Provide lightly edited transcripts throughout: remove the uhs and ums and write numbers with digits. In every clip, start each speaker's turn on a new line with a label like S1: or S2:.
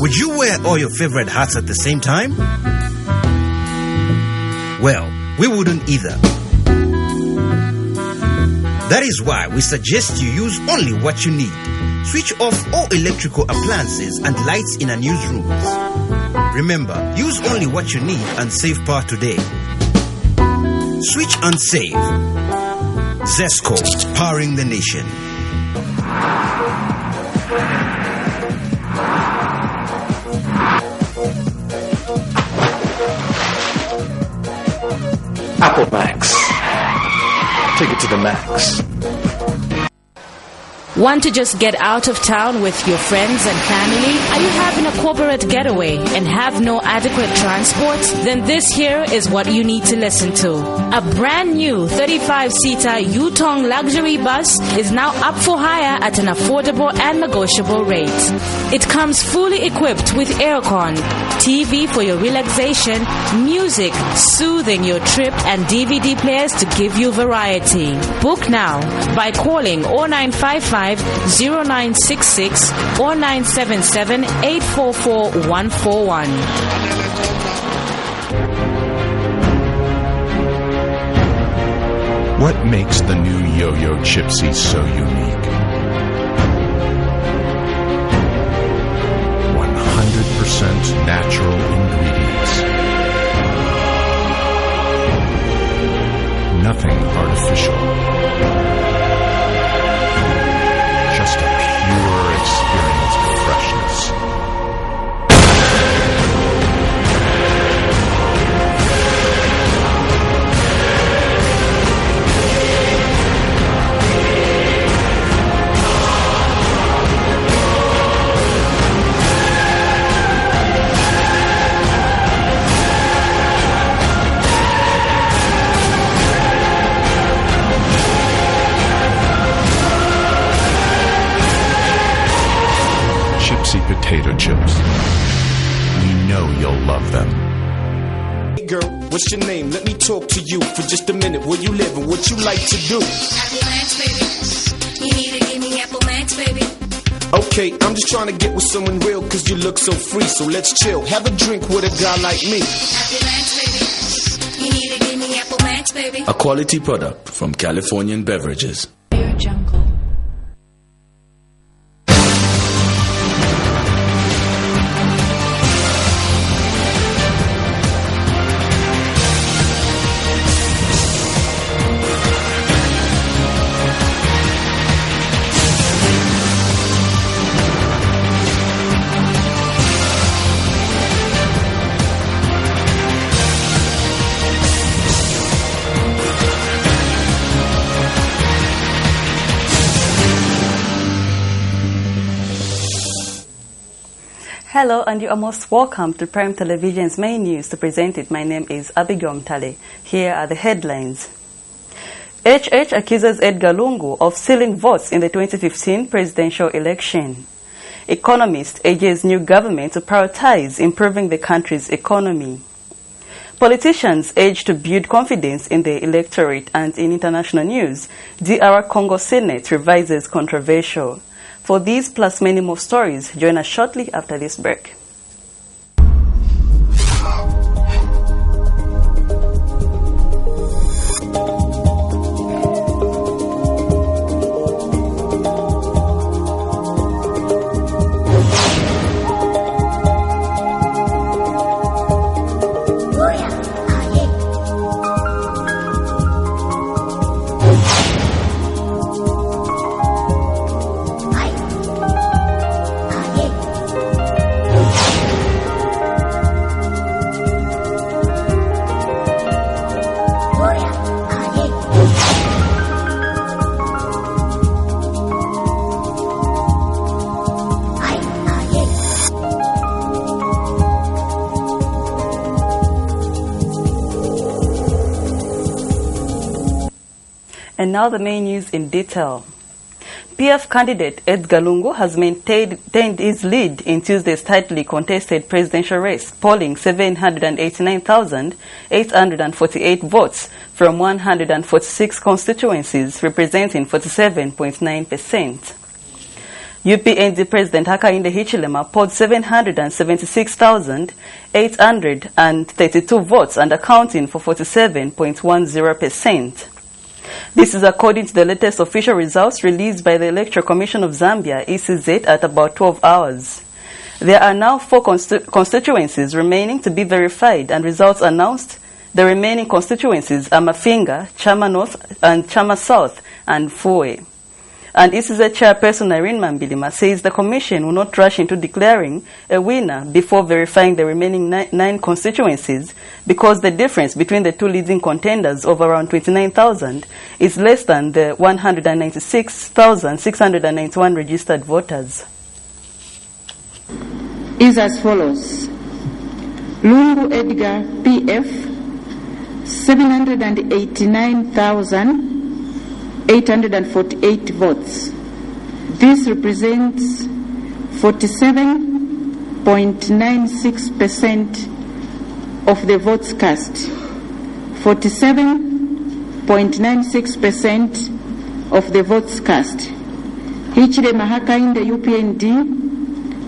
S1: Would you wear all your favorite hats at the same time? Well, we wouldn't either. That is why we suggest you use only what you need. Switch off all electrical appliances and lights in our newsrooms. Remember, use only what you need and save power today. Switch and save. Zesco, powering the nation.
S2: Apple Max. Take it to the max.
S3: Want to just get out of town with your friends and family? Are you having a corporate getaway and have no adequate transport? Then this here is what you need to listen to. A brand new 35-seater Yutong luxury bus is now up for hire at an affordable and negotiable rate. It comes fully equipped with aircon, TV for your relaxation, music soothing your trip, and DVD players to give you variety. Book now by calling 0955 0966 or 977 844 141.
S4: What makes the new Yo-Yo Chipsy so unique? 100% natural ingredients. Nothing artificial. Just a pure experience of freshness. Chipsy potato chips. We know you'll love them.
S5: Hey girl, what's your name? Let me talk to you for just a minute. Where you live and what you like to do?
S6: Apple Max, baby. You need to give me Apple Max, baby.
S5: Okay, I'm just trying to get with someone real cause you look so free. So let's chill, have a drink with a guy like me.
S6: Apple Max, baby. You need to give me Apple Max, baby.
S7: A quality product from Californian Beverages.
S6: Air Jungle.
S8: Hello, and you are most welcome to Prime Television's main news. To present it, my name is Abigail Mtale. Here are the headlines. HH accuses Edgar Lungu of stealing votes in the 2015 presidential election. Economist urges new government to prioritize improving the country's economy. Politicians urge to build confidence in the electorate. And in international news, DR Congo Senate revises controversial. For these plus many more stories, join us shortly after this break. And now the main news in detail. PF candidate Edgar Lungu has maintained his lead in Tuesday's tightly contested presidential race, polling 789,848 votes from 146 constituencies, representing 47.9%. UPND President Hakainde Hichilema polled 776,832 votes and accounting for 47.10%. This is according to the latest official results released by the Electoral Commission of Zambia, ECZ, at about 12 hours. There are now 4 constituencies remaining to be verified and results announced. The remaining constituencies are Mafinga, Chama North and Chama South, and Fue. And ECZ Chairperson Irene Mambilima says the Commission will not rush into declaring a winner before verifying the remaining 9 constituencies because the difference between the 2 leading contenders of around 29,000 is less than the 196,691 registered voters.
S9: Is as follows. Lungu Edgar, PF, 789,848 votes. This represents 47.96% of the votes cast. 47.96% of the votes cast. Hichilema Hakainde UPND,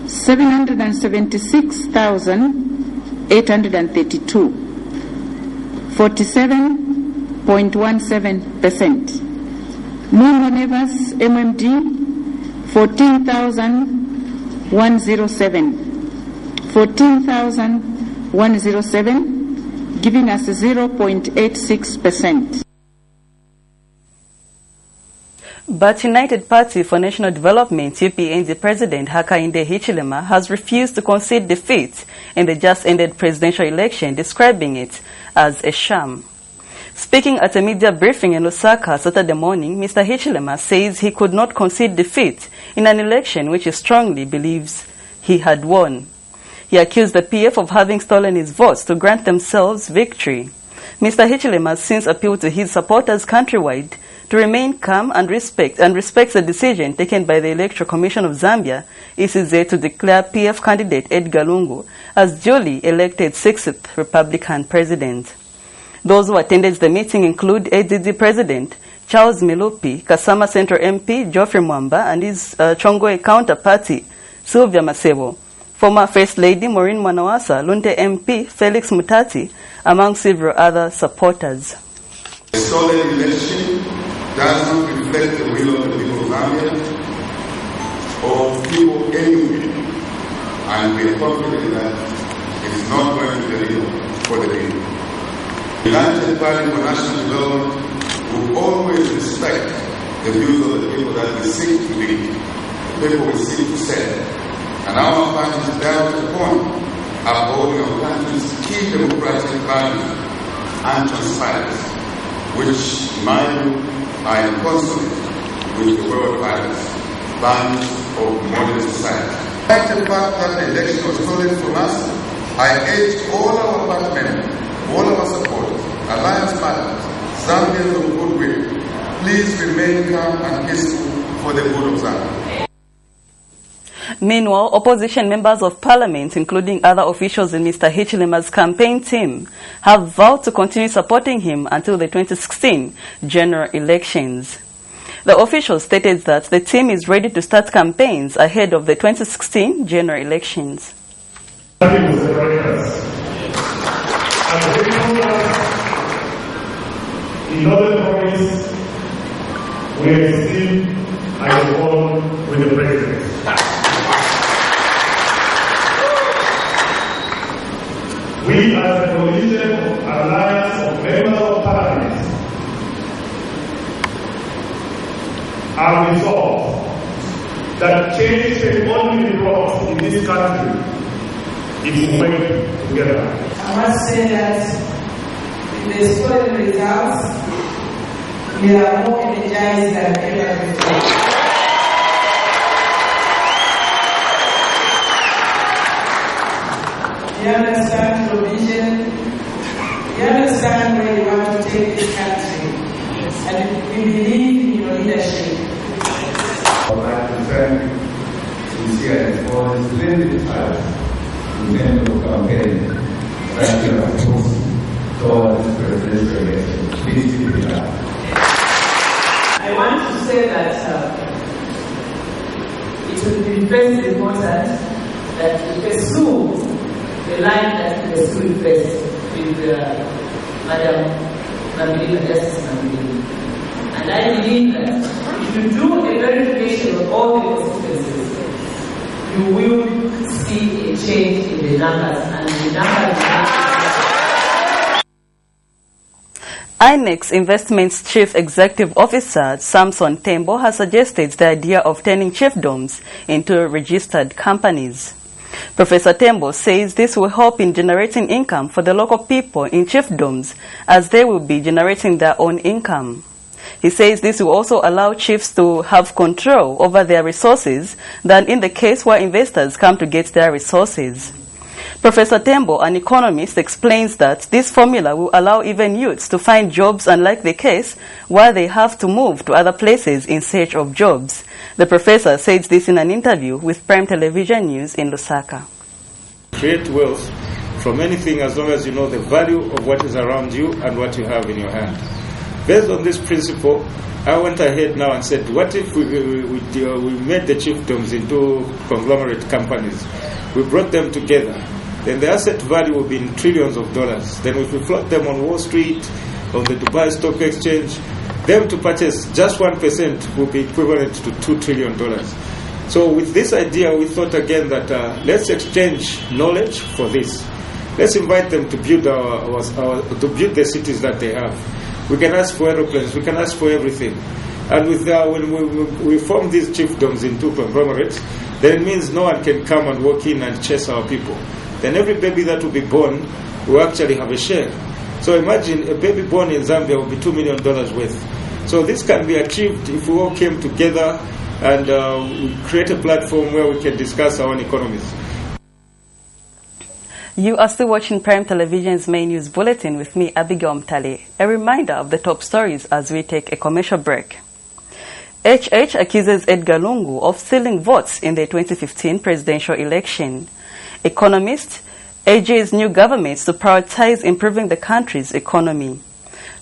S9: 776,832. 47.17%. Mungo Nevers, MMD, 14,107. 14,107, giving us 0.86%.
S8: But United Party for National Development, UPND President Hakainde Hichilema has refused to concede defeat in the just-ended presidential election, describing it as a sham. Speaking at a media briefing in Lusaka Saturday morning, Mr. Hichilema says he could not concede defeat in an election which he strongly believes he had won. He accused the PF of having stolen his votes to grant themselves victory. Mr. Hichilema has since appealed to his supporters countrywide to remain calm and respects the decision taken by the Electoral Commission of Zambia, ECZ, to declare PF candidate Edgar Lungu as duly elected 6th Republican president. Those who attended the meeting include ADD President Charles Milupi, Kasama Central MP Geoffrey Mwamba, and his Chongoe counterparty Sylvia Masebo, former First Lady Maureen Mwanawasa, Lunte MP Felix Mutati, among several other supporters.
S10: The stolen election does not reflect the will of the people of Zambia or people anywhere, and we are confident that it is not going to deliver for the people. The United Party for National Development will always respect the views of the people that we seek to lead, the people we seek to serve, and our party is down to the point upholding our country's key democratic values and transparency, which, in my view, are in consonance with the world values of modern society. Despite the fact that the election was stolen from us, I urge all our party members, all our supporters, alliance partners, Zambians of goodwill, please remain calm and peaceful for the good of Zambia.
S8: Meanwhile, opposition members of parliament, including other officials in Mr. Hichilema's campaign team, have vowed to continue supporting him until the 2016 general elections. The officials stated that the team is ready to start campaigns ahead of the 2016 general elections.
S11: In other provinces, we are still at war with the president. We, as a coalition alliance of members of parliament, are resolved that change can only be brought in this country if we work together.
S12: I must say that in the stolen results, we are more energized than ever before. We understand your vision, we understand where you want to take this country, and we believe in your leadership.
S13: I would like to thank sincerely for the splendid time in terms of campaign that you have put towards this presidential election. Please keep it up.
S12: I want to say that it first is important that we pursue the line that we pursued first with Madam Mamilina, Justice Mamilina. And I believe that if you do a verification of all the constituencies, you will see a change in the numbers, and the numbers
S8: INEX Investments Chief Executive Officer Samson Tembo has suggested the idea of turning chiefdoms into registered companies. Professor Tembo says this will help in generating income for the local people in chiefdoms, as they will be generating their own income. He says this will also allow chiefs to have control over their resources than in the case where investors come to get their resources. Professor Tembo, an economist, explains that this formula will allow even youths to find jobs, unlike the case where they have to move to other places in search of jobs. The professor said this in an interview with Prime Television News in Lusaka.
S14: Create wealth from anything as long as you know the value of what is around you and what you have in your hand. Based on this principle, I went ahead now and said, what if we made the chiefdoms into conglomerate companies? We brought them together. Then the asset value will be in trillions of dollars. Then if we float them on Wall Street, on the Dubai Stock Exchange, them to purchase just 1% will be equivalent to $2 trillion. So with this idea, we thought again that let's exchange knowledge for this. Let's invite them to build build the cities that they have. We can ask for aeroplanes, we can ask for everything. And with when we form these chiefdoms into conglomerates, then it means no one can come and walk in and chase our people. Then every baby that will be born will actually have a share. So imagine a baby born in Zambia will be $2 million worth. So this can be achieved if we all came together and we create a platform where we can discuss our own economies.
S8: You are still watching Prime Television's main news bulletin with me, Abigail Mtale. A reminder of the top stories as we take a commercial break. HH accuses Edgar Lungu of stealing votes in the 2015 presidential election. Economist urges new governments to prioritize improving the country's economy.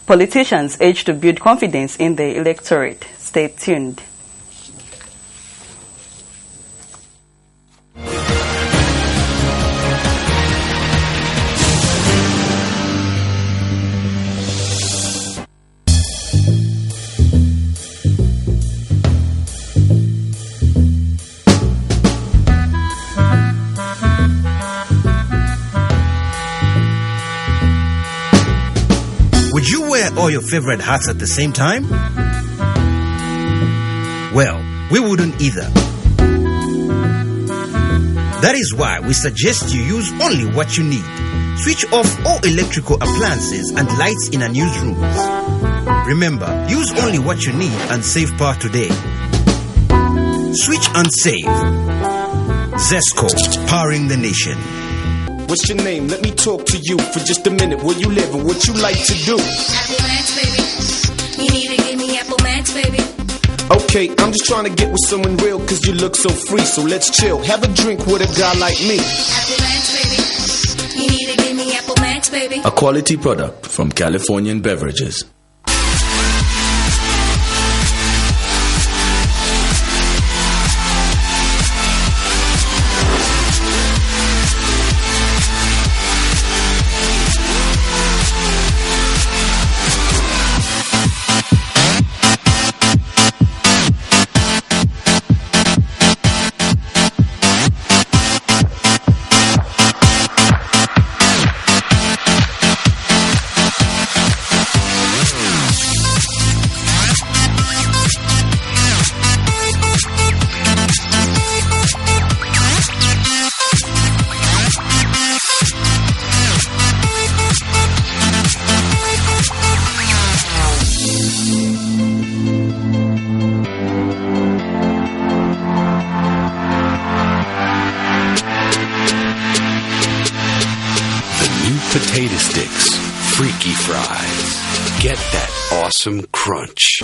S8: Politicians urge to build confidence in the electorate. Stay tuned.
S1: Would you wear all your favorite hats at the same time? Well, we wouldn't either. That is why we suggest you use only what you need. Switch off all electrical appliances and lights in unused rooms. Remember, use only what you need and save power today. Switch and save. Zesco, powering the nation.
S5: What's your name? Let me talk to you for just a minute. Where you live and what you like to do?
S6: Apple Max, baby. You need to give me Apple Max, baby.
S5: Okay, I'm just trying to get with someone real cause you look so free. So let's chill, have a drink with a guy like me.
S6: Apple Max, baby. You need to give me Apple Max, baby.
S7: A quality product from Californian Beverages.
S2: Potato sticks, freaky fries. Get that awesome crunch.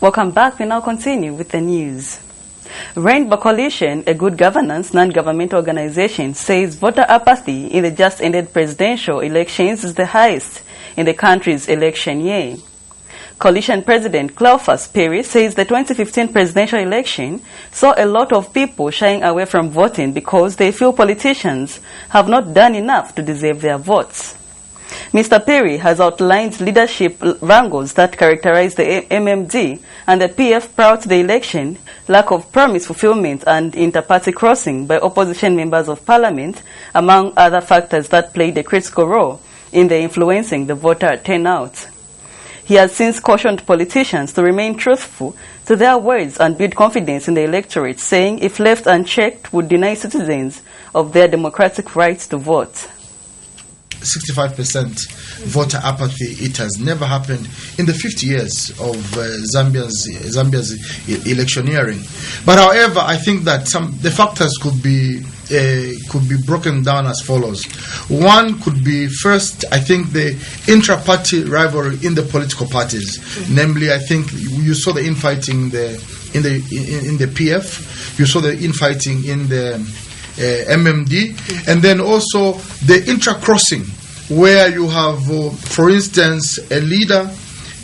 S8: Welcome back. We now continue with the news. Rainbow Coalition, a good governance non-governmental organization, says voter apathy in the just-ended presidential elections is the highest in the country's election year. Coalition President Cleophas Perry says the 2015 presidential election saw a lot of people shying away from voting because they feel politicians have not done enough to deserve their votes. Mr. Perry has outlined leadership wrangles that characterize the MMD and the PF prior to the election, lack of promise fulfillment and inter-party crossing by opposition members of parliament, among other factors that played a critical role in the influencing the voter turnout. He has since cautioned politicians to remain truthful to their words and build confidence in the electorate, saying if left unchecked would deny citizens of their democratic rights to vote.
S15: 65% voter apathy. It has never happened in the 50 years of Zambia's electioneering. But however, I think that the factors could be broken down as follows. One could be, first, I think the intra-party rivalry in the political parties. Namely, I think you saw the infighting in the PF, you saw the infighting in the MMD, and then also the intra-crossing, where you have, for instance, a leader,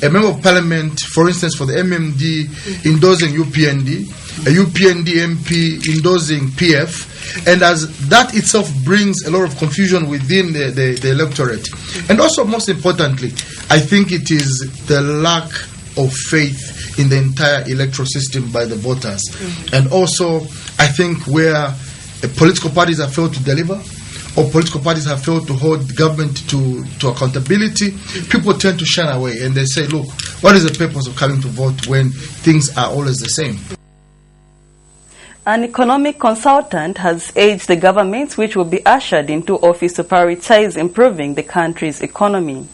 S15: a member of parliament, for instance, for the MMD endorsing UPND, a UPND MP endorsing PF, and as that itself brings a lot of confusion within the electorate. And also, most importantly, I think it is the lack of faith in the entire electoral system by the voters. And also, I think where political parties have failed to deliver, or political parties have failed to hold government to accountability, people tend to shun away and they say, look, what is the purpose of coming to vote when things are always the same?
S8: An economic consultant has urged the government which will be ushered into office to prioritize improving the country's economy.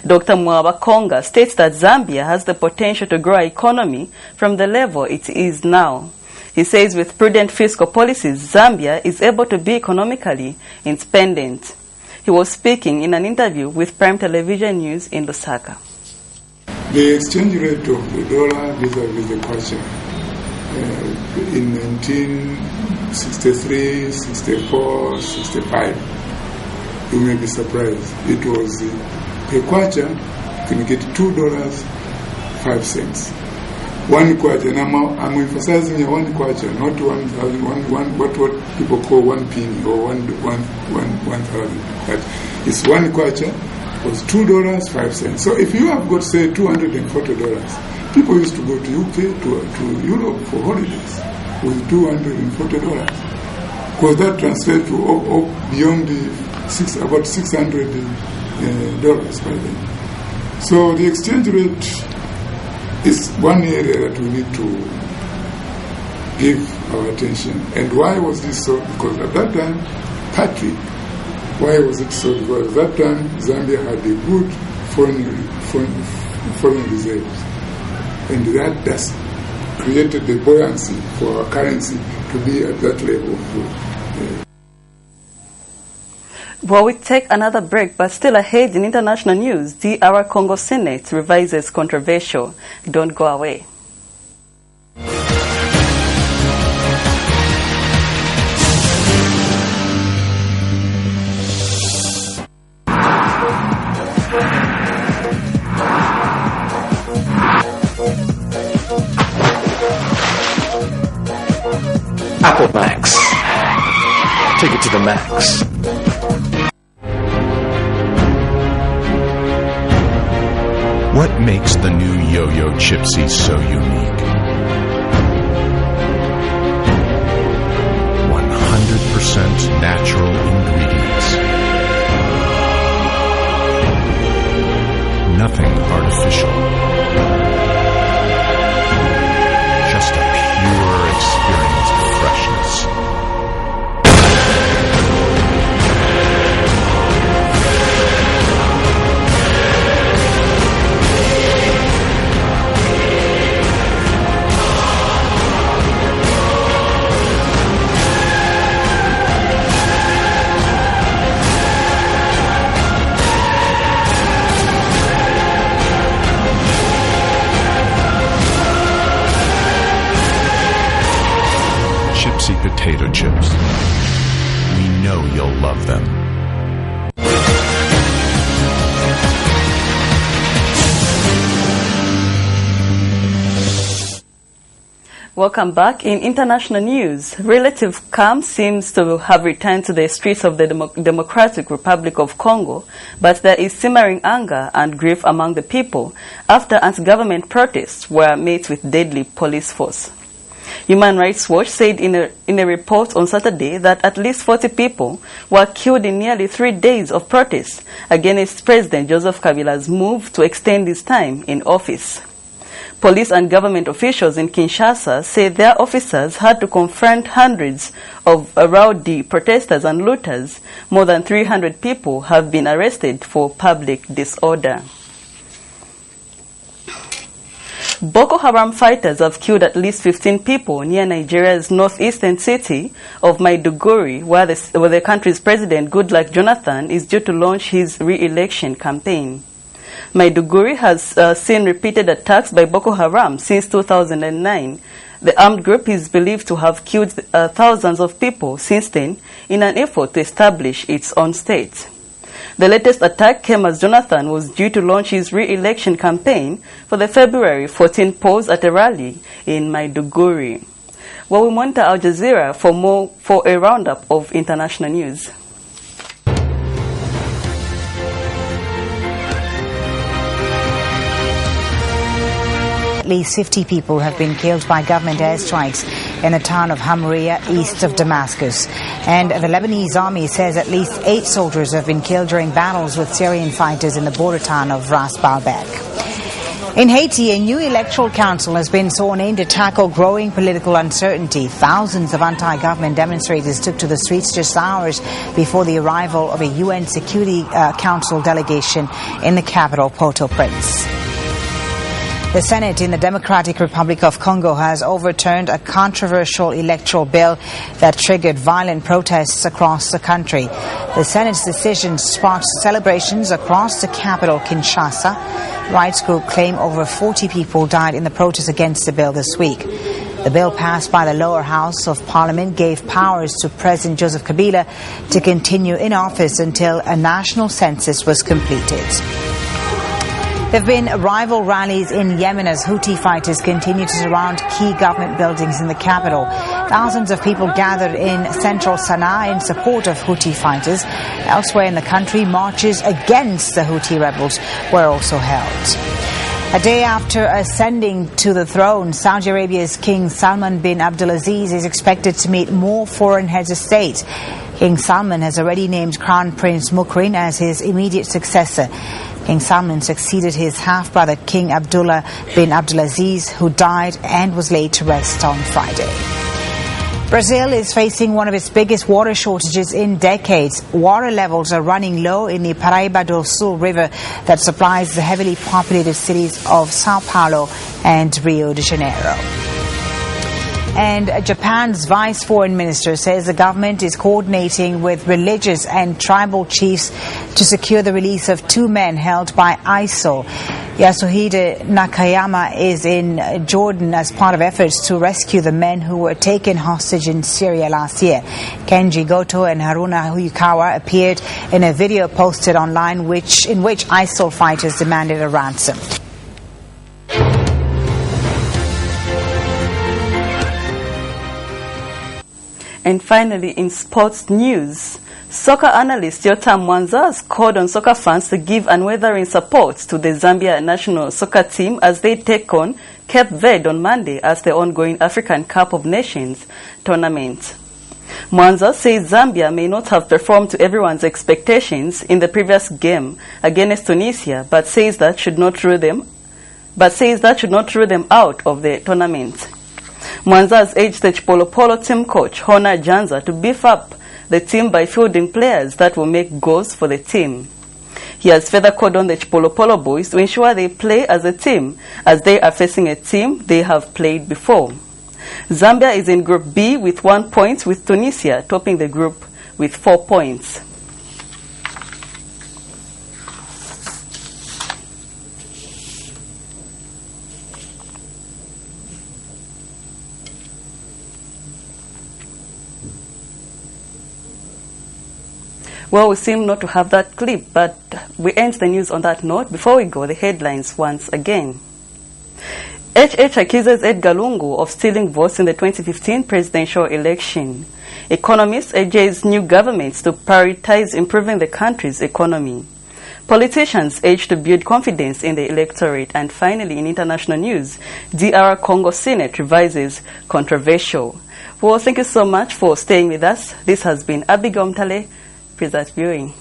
S8: Dr. Mwaba Konga states that Zambia has the potential to grow our economy from the level it is now. He says with prudent fiscal policies, Zambia is able to be economically independent. He was speaking in an interview with Prime Television News in Lusaka.
S16: The exchange rate of the dollar vis-a-vis the kwacha in 1963, 64, 65, you may be surprised. It was per kwacha, you can get $2.05. One kwacha, and I'm emphasizing here one kwacha, not 1,000, what people call 1 penny or 1,000. But it's one kwacha was $2.05. So if you have got, say, $240, people used to go to UK, to Europe for holidays with $240. Because that transferred to beyond about $600 by then. So the exchange rate is one area that we need to give our attention. And why was this so? Because at that time, Patrick, why was it so? Because at that time, Zambia had a good foreign reserves. And that just created the buoyancy for our currency to be at that level.
S8: Well, we take another break, but still ahead in international news, DR Congo Senate revises controversial. Don't go away.
S2: Apple Max. Take it to the max.
S4: What makes the new Yo-Yo Chipsy so unique? 100% natural ingredients. Nothing artificial. Just a pure experience of freshness. Gypsy potato chips. We know you'll love them.
S8: Welcome back. In international news, relative calm seems to have returned to the streets of the Democratic Republic of Congo, but there is simmering anger and grief among the people after anti-government protests were met with deadly police force. Human Rights Watch said in a report on Saturday that at least 40 people were killed in nearly 3 days of protests against President Joseph Kabila's move to extend his time in office. Police and government officials in Kinshasa say their officers had to confront hundreds of rowdy protesters and looters. More than 300 people have been arrested for public disorder. Boko Haram fighters have killed at least 15 people near Nigeria's northeastern city of Maiduguri, where the country's president, Goodluck Jonathan, is due to launch his re-election campaign. Maiduguri has seen repeated attacks by Boko Haram since 2009. The armed group is believed to have killed thousands of people since then in an effort to establish its own state. The latest attack came as Jonathan was due to launch his re-election campaign for the February 14 polls at a rally in Maiduguri. Well, we monitor Al Jazeera for a roundup of international news.
S17: At least 50 people have been killed by government airstrikes in the town of Hamriya, east of Damascus. And the Lebanese army says at least 8 soldiers have been killed during battles with Syrian fighters in the border town of Ras Baalbek. In Haiti, a new electoral council has been sworn in to tackle growing political uncertainty. Thousands of anti-government demonstrators took to the streets just hours before the arrival of a UN Security Council delegation in the capital, Port-au-Prince. The Senate in the Democratic Republic of Congo has overturned a controversial electoral bill that triggered violent protests across the country. The Senate's decision sparked celebrations across the capital, Kinshasa. Rights groups claim over 40 people died in the protests against the bill this week. The bill passed by the lower house of parliament gave powers to President Joseph Kabila to continue in office until a national census was completed. There have been rival rallies in Yemen as Houthi fighters continue to surround key government buildings in the capital. Thousands of people gathered in central Sana'a in support of Houthi fighters. Elsewhere in the country, marches against the Houthi rebels were also held. A day after ascending to the throne, Saudi Arabia's King Salman bin Abdulaziz is expected to meet more foreign heads of state. King Salman has already named Crown Prince Mukrin as his immediate successor. King Salman succeeded his half-brother King Abdullah bin Abdulaziz, who died and was laid to rest on Friday. Brazil is facing one of its biggest water shortages in decades. Water levels are running low in the Paraíba do Sul river that supplies the heavily populated cities of Sao Paulo and Rio de Janeiro. And Japan's vice foreign minister says the government is coordinating with religious and tribal chiefs to secure the release of 2 men held by ISIL. Yasuhide Nakayama is in Jordan as part of efforts to rescue the men who were taken hostage in Syria last year. Kenji Goto and Haruna Huyukawa appeared in a video posted online in which ISIL fighters demanded a ransom.
S8: And finally, in sports news, soccer analyst Yotam Mwanza has called on soccer fans to give unwavering support to the Zambia national soccer team as they take on Cape Verde on Monday as the ongoing African Cup of Nations tournament. Mwanza says Zambia may not have performed to everyone's expectations in the previous game against Tunisia, but says that should not rule them out of the tournament. Mwanza has urged the Chipolopolo team coach Hona Janza to beef up the team by fielding players that will make goals for the team. He has further called on the Chipolopolo boys to ensure they play as a team as they are facing a team they have played before. Zambia is in Group B with 1 point, with Tunisia topping the group with 4 points. Well, we seem not to have that clip, but we end the news on that note. Before we go, the headlines once again. HH accuses Edgar Lungu of stealing votes in the 2015 presidential election. Economists urge new governments to prioritize improving the country's economy. Politicians urge to build confidence in the electorate. And finally, in international news, DR Congo Senate revises controversial. Well, thank you so much for staying with us. This has been Abigail Mtale. Pleasant viewing.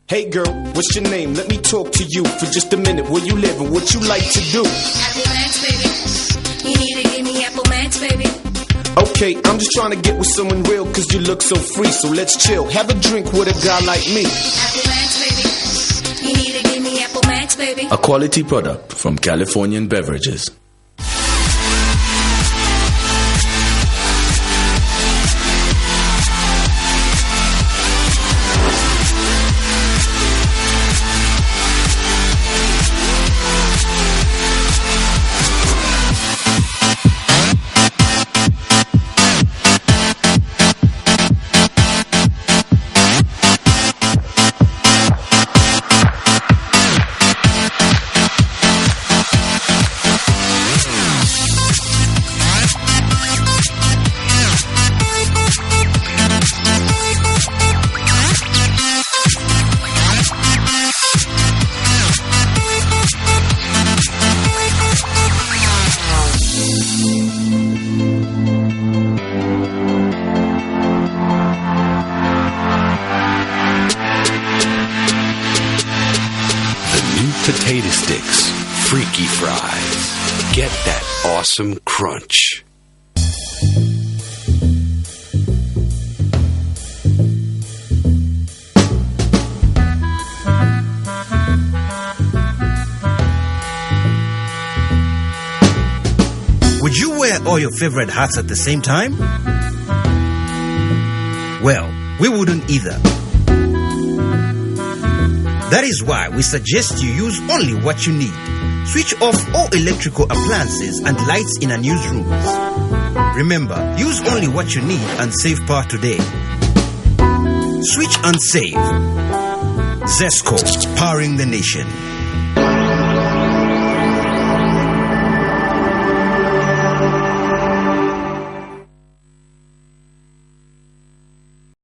S5: Hey girl, what's your name? Let me talk to you for just a minute. Where you live and what you like to do?
S6: Apple Max, baby. You need to give me Apple Max, baby.
S5: Okay, I'm just trying to get with someone real cause you look so free. So let's chill, have a drink with a guy like me.
S6: Apple Max, baby. You need to give me Apple Max, baby.
S7: A quality product from Californian Beverages.
S18: Potato sticks, freaky fries. Get that awesome crunch.
S1: Would you wear all your favorite hats at the same time? Well, we wouldn't either. That is why we suggest you use only what you need. Switch off all electrical appliances and lights in unused rooms. Remember, use only what you need and save power today. Switch and save. ZESCO, powering the nation.